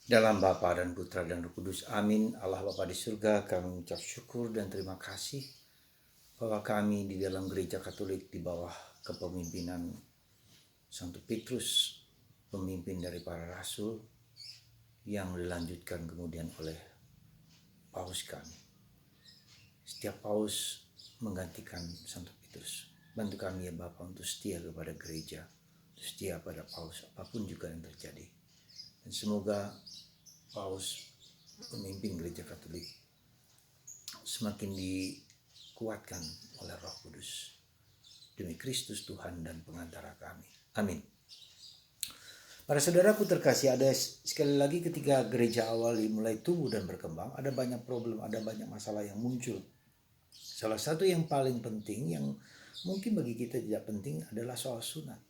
Dalam Bapa dan Putra dan Roh Kudus. Amin. Allah Bapa di surga, kami mengucap syukur dan terima kasih bahwa kami di dalam gereja Katolik di bawah kepemimpinan Santo Petrus, pemimpin dari para rasul, yang dilanjutkan kemudian oleh Paus kami. Setiap Paus menggantikan Santo Petrus. Bantu kami ya Bapa untuk setia kepada gereja, setia pada Paus apapun juga yang terjadi. Dan semoga Paus pemimpin gereja Katolik semakin dikuatkan oleh Roh Kudus. Demi Kristus Tuhan dan pengantara kami. Amin. Para saudaraku terkasih, ada sekali lagi ketika gereja awal mulai tumbuh dan berkembang, ada banyak problem, ada banyak masalah yang muncul. Salah satu yang paling penting, yang mungkin bagi kita tidak penting, adalah soal sunat.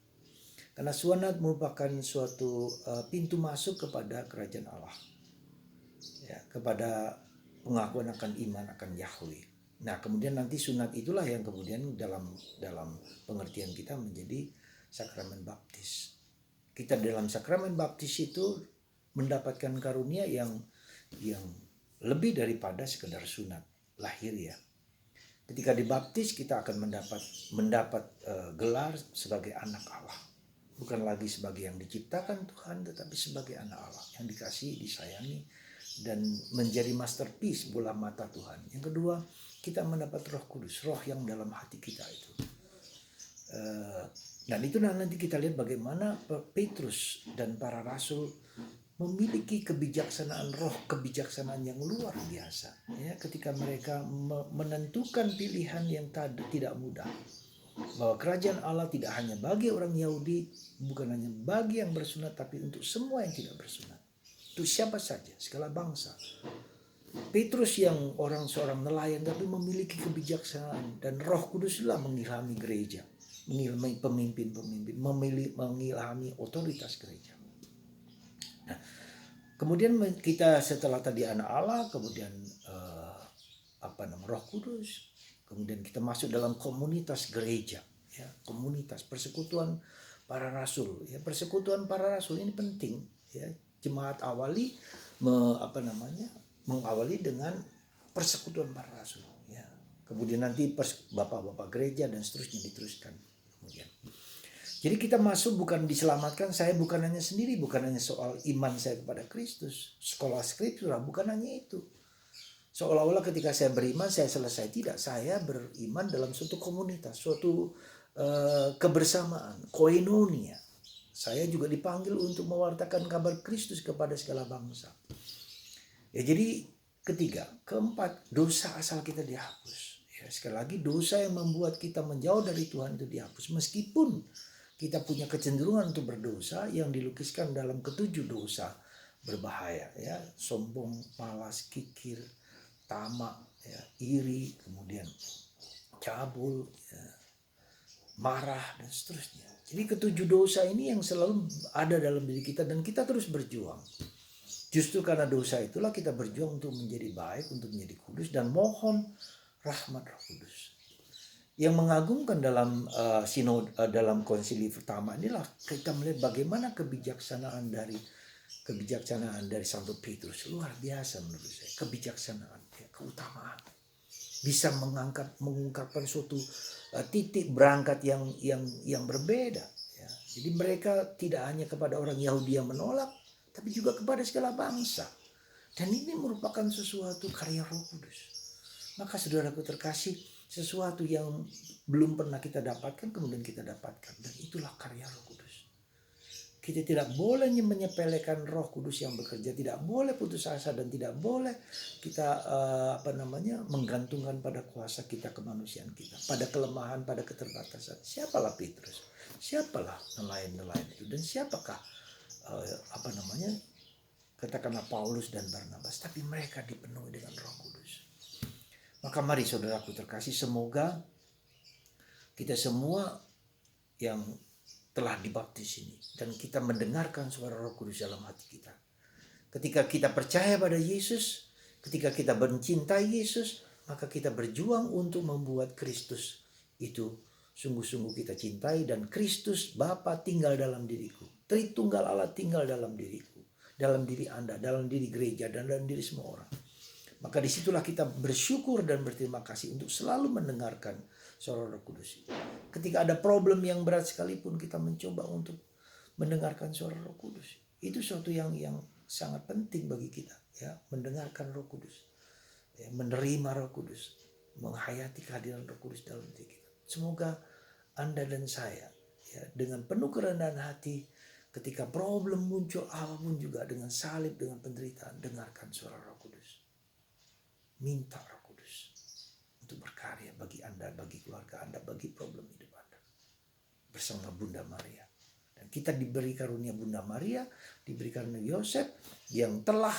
Karena sunat merupakan suatu pintu masuk kepada kerajaan Allah, ya, kepada pengakuan akan iman akan Yahweh. Nah, kemudian nanti sunat itulah yang kemudian dalam pengertian kita menjadi sakramen baptis. Kita dalam sakramen baptis itu mendapatkan karunia yang lebih daripada sekedar sunat lahir ya. Ketika dibaptis kita akan mendapat gelar sebagai anak Allah. Bukan lagi sebagai yang diciptakan Tuhan, tetapi sebagai anak Allah yang dikasihi, disayangi, dan menjadi masterpiece bola mata Tuhan. Yang kedua, kita mendapat Roh Kudus, roh yang dalam hati kita itu. Dan itu nanti kita lihat bagaimana Petrus dan para rasul memiliki kebijaksanaan roh, kebijaksanaan yang luar biasa. Ya, ketika mereka menentukan pilihan yang tidak mudah. Bahwa kerajaan Allah tidak hanya bagi orang Yahudi, bukan hanya bagi yang bersunat, tapi untuk semua yang tidak bersunat. Untuk siapa saja, segala bangsa. Petrus yang seorang nelayan tapi memiliki kebijaksanaan, dan Roh Kudus lah mengilhami gereja, mengilhami pemimpin-pemimpin, mengilhami otoritas gereja. Nah, kemudian kita setelah tadi anak Allah, kemudian Roh Kudus, kemudian kita masuk dalam komunitas gereja, ya, komunitas persekutuan para rasul. Ya, persekutuan para rasul ini penting. Ya, jemaat awali mengawali dengan persekutuan para rasul. Ya, kemudian nanti bapak-bapak gereja dan seterusnya diteruskan. Kemudian, jadi kita masuk bukan diselamatkan. Saya bukan hanya sendiri, bukan hanya soal iman saya kepada Kristus, sekolah skriptura, bukan hanya itu. Seolah-olah ketika saya beriman, saya selesai. Tidak, saya beriman dalam suatu komunitas, suatu kebersamaan, koinonia. Saya juga dipanggil untuk mewartakan kabar Kristus kepada segala bangsa. Ya, jadi keempat, dosa asal kita dihapus. Ya, sekali lagi, dosa yang membuat kita menjauh dari Tuhan itu dihapus. Meskipun kita punya kecenderungan untuk berdosa yang dilukiskan dalam ketujuh dosa berbahaya. Ya, sombong, malas, kikir, tamak, ya, iri, kemudian cabul, ya, marah, dan seterusnya. Jadi ketujuh dosa ini yang selalu ada dalam diri kita dan kita terus berjuang. Justru karena dosa itulah kita berjuang untuk menjadi baik, untuk menjadi kudus, dan mohon rahmat Roh Kudus. Yang mengagumkan dalam dalam konsili pertama inilah kita melihat bagaimana kebijaksanaan dari Santo Petrus, luar biasa menurut saya. Kebijaksanaan, ya, keutamaan, bisa mengungkapkan suatu titik berangkat yang berbeda. Ya. Jadi mereka tidak hanya kepada orang Yahudi yang menolak, tapi juga kepada segala bangsa. Dan ini merupakan sesuatu karya Roh Kudus. Maka saudaraku terkasih, sesuatu yang belum pernah kita dapatkan kemudian kita dapatkan, dan itulah karya Roh Kudus. Kita tidak boleh menyepelekan Roh Kudus yang bekerja, tidak boleh putus asa, dan tidak boleh kita menggantungkan pada kuasa kita, kemanusiaan kita, pada kelemahan, pada keterbatasan. Siapalah Petrus, siapalah nelayan-nelayan itu, dan siapakah katakanlah Paulus dan Barnabas, tapi mereka dipenuhi dengan Roh Kudus. Maka mari saudaraku terkasih, semoga kita semua yang telah dibaptis ini dan kita mendengarkan suara Roh Kudus dalam hati kita. Ketika kita percaya pada Yesus, ketika kita mencintai Yesus, maka kita berjuang untuk membuat Kristus itu sungguh-sungguh kita cintai, dan Kristus Bapa tinggal dalam diriku. Tritunggal Allah tinggal dalam diriku. dalam diri Anda, dalam diri gereja, dan dalam diri semua orang. Maka disitulah kita bersyukur dan berterima kasih untuk selalu mendengarkan suara Roh Kudus. Ketika ada problem yang berat sekalipun, kita mencoba untuk mendengarkan suara Roh Kudus. Itu suatu yang sangat penting bagi kita, ya, mendengarkan Roh Kudus, ya, menerima Roh Kudus, menghayati kehadiran Roh Kudus dalam diri kita. Semoga Anda dan saya, ya, dengan penuh kerendahan hati, ketika problem muncul apapun juga, dengan salib, dengan penderitaan, dengarkan suara Roh Kudus. Minta Roh Kudus untuk berkarya bagi Anda, bagi keluarga Anda, bagi problem hidup Anda. Bersama Bunda Maria. Dan kita diberi karunia Bunda Maria, diberi karunia Yosef yang telah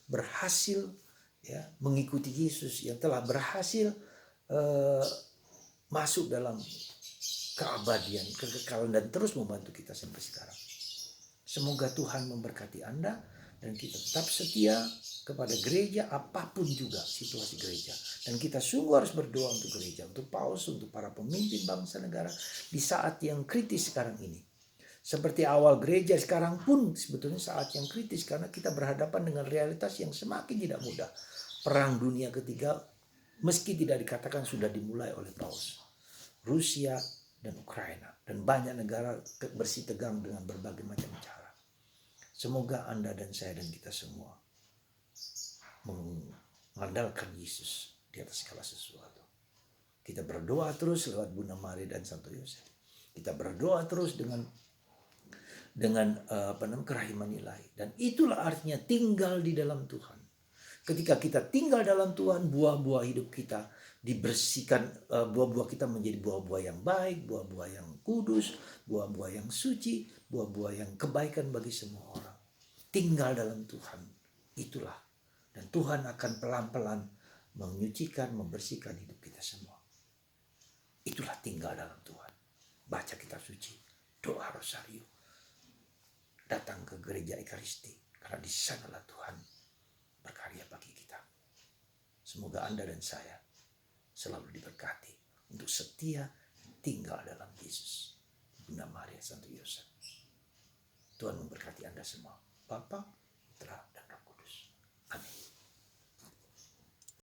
berhasil, ya, mengikuti Yesus, yang telah berhasil masuk dalam keabadian, kekekalan, dan terus membantu kita sampai sekarang. Semoga Tuhan memberkati Anda dan kita tetap setia kepada gereja apapun juga situasi gereja. Dan kita sungguh harus berdoa untuk gereja, untuk paus, untuk para pemimpin bangsa negara di saat yang kritis sekarang ini. Seperti awal gereja, sekarang pun sebetulnya saat yang kritis karena kita berhadapan dengan realitas yang semakin tidak mudah. Perang dunia ketiga meski tidak dikatakan sudah dimulai oleh paus. Rusia dan Ukraina dan banyak negara bersitegang dengan berbagai macam cara. Semoga Anda dan saya dan kita semua mengandalkan Yesus di atas segala sesuatu. Kita berdoa terus lewat Bunda Maria dan Santo Yosef. Kita berdoa terus dengan kerahiman ilahi. Dan itulah artinya tinggal di dalam Tuhan. Ketika kita tinggal dalam Tuhan, buah-buah hidup kita dibersihkan, buah-buah kita menjadi buah-buah yang baik, buah-buah yang kudus, buah-buah yang suci, buah-buah yang kebaikan bagi semua orang. Tinggal dalam Tuhan, itulah. Dan Tuhan akan pelan-pelan menyucikan, membersihkan hidup kita semua. Itulah tinggal dalam Tuhan. Baca kitab suci, doa rosario, datang ke gereja Ekaristi, karena di sanalah Tuhan berkarya bagi kita. Semoga Anda dan saya selalu diberkati untuk setia tinggal dalam Yesus. Bunda Maria, Santo Yosef. Tuhan memberkati Anda semua. Bapa, Putra,